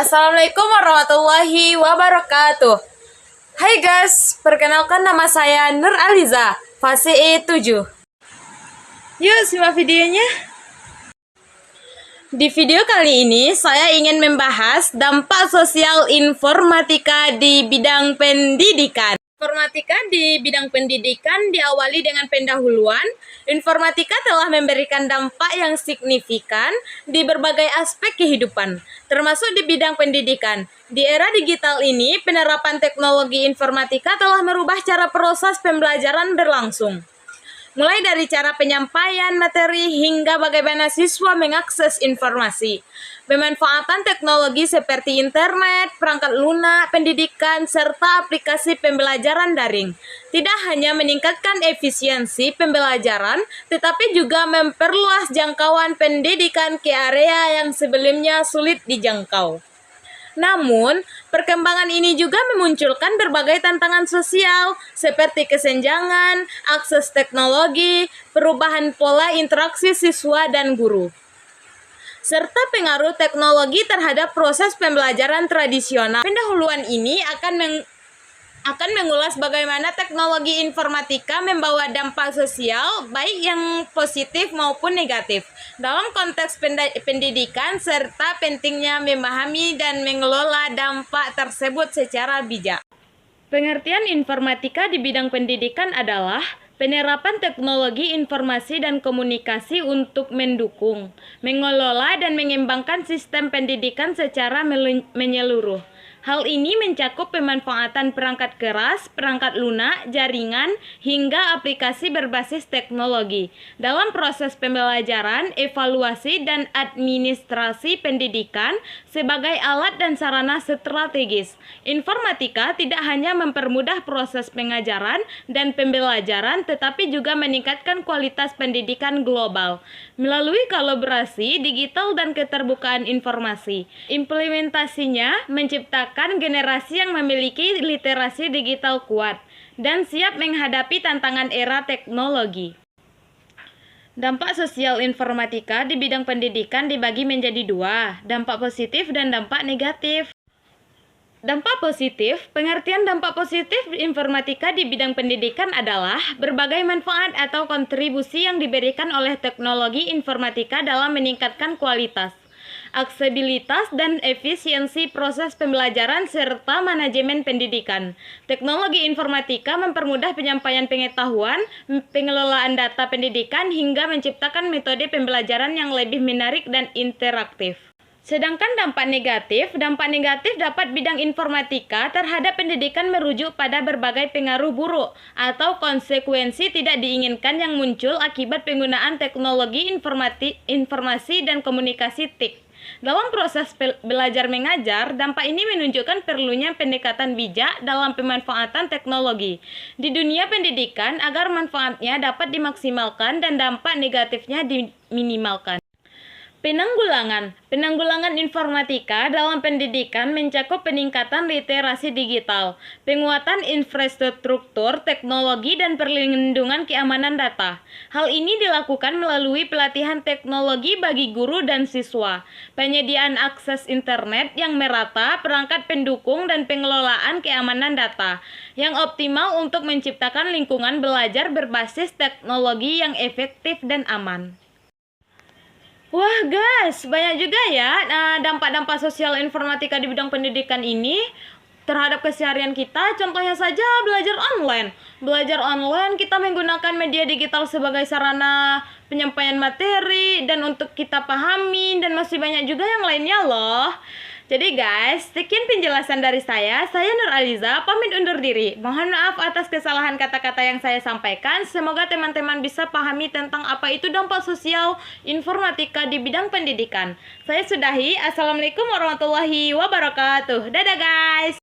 Assalamualaikum warahmatullahi wabarakatuh. Hai guys, perkenalkan nama saya Nur Aliza, fase E7. Yuk simak videonya. Di video kali ini saya ingin membahas dampak sosial informatika di bidang pendidikan. Informatika di bidang pendidikan diawali dengan pendahuluan. Informatika telah memberikan dampak yang signifikan di berbagai aspek kehidupan, termasuk di bidang pendidikan. Di era digital ini, penerapan teknologi informatika telah merubah cara proses pembelajaran berlangsung. Mulai dari cara penyampaian materi hingga bagaimana siswa mengakses informasi. Pemanfaatan teknologi seperti internet, perangkat lunak, pendidikan, serta aplikasi pembelajaran daring tidak hanya meningkatkan efisiensi pembelajaran, tetapi juga memperluas jangkauan pendidikan ke area yang sebelumnya sulit dijangkau. Namun, perkembangan ini juga memunculkan berbagai tantangan sosial seperti kesenjangan, akses teknologi, perubahan pola interaksi siswa dan guru, serta pengaruh teknologi terhadap proses pembelajaran tradisional. Pendahuluan ini akan mengulas bagaimana teknologi informatika membawa dampak sosial baik yang positif maupun negatif dalam konteks pendidikan serta pentingnya memahami dan mengelola dampak tersebut secara bijak. Pengertian informatika di bidang pendidikan adalah penerapan teknologi informasi dan komunikasi untuk mendukung, mengelola, dan mengembangkan sistem pendidikan secara menyeluruh. Hal ini mencakup pemanfaatan perangkat keras, perangkat lunak, jaringan, hingga aplikasi berbasis teknologi dalam proses pembelajaran, evaluasi, dan administrasi pendidikan sebagai alat dan sarana strategis. Informatika tidak hanya mempermudah proses pengajaran dan pembelajaran, tetapi juga meningkatkan kualitas pendidikan global melalui kolaborasi digital dan keterbukaan informasi. Implementasinya menciptakan generasi yang memiliki literasi digital kuat dan siap menghadapi tantangan era teknologi. Dampak sosial informatika di bidang pendidikan dibagi menjadi dua, dampak positif dan dampak negatif. Dampak positif, pengertian dampak positif informatika di bidang pendidikan adalah berbagai manfaat atau kontribusi yang diberikan oleh teknologi informatika dalam meningkatkan kualitas, aksesibilitas, dan efisiensi proses pembelajaran serta manajemen pendidikan. Teknologi informatika mempermudah penyampaian pengetahuan, pengelolaan data pendidikan, hingga menciptakan metode pembelajaran yang lebih menarik dan interaktif. Sedangkan dampak negatif dapat bidang informatika terhadap pendidikan merujuk pada berbagai pengaruh buruk atau konsekuensi tidak diinginkan yang muncul akibat penggunaan teknologi informasi dan komunikasi TIK. Dalam proses belajar mengajar, dampak ini menunjukkan perlunya pendekatan bijak dalam pemanfaatan teknologi di dunia pendidikan agar manfaatnya dapat dimaksimalkan dan dampak negatifnya diminimalkan. Penanggulangan informatika dalam pendidikan mencakup peningkatan literasi digital, penguatan infrastruktur teknologi, dan perlindungan keamanan data. Hal ini dilakukan melalui pelatihan teknologi bagi guru dan siswa, penyediaan akses internet yang merata, perangkat pendukung, dan pengelolaan keamanan data yang optimal untuk menciptakan lingkungan belajar berbasis teknologi yang efektif dan aman. Wah guys, banyak juga ya dampak-dampak sosial informatika di bidang pendidikan ini terhadap keseharian kita. Contohnya saja belajar online. Belajar online kita menggunakan media digital sebagai sarana penyampaian materi dan untuk kita pahami, dan masih banyak juga yang lainnya loh. Jadi guys, sekian penjelasan dari saya Nur Aliza, pamit undur diri. Mohon maaf atas kesalahan kata-kata yang saya sampaikan. Semoga teman-teman bisa pahami tentang apa itu dampak sosial informatika di bidang pendidikan. Saya sudahi. Assalamualaikum warahmatullahi wabarakatuh. Dadah guys.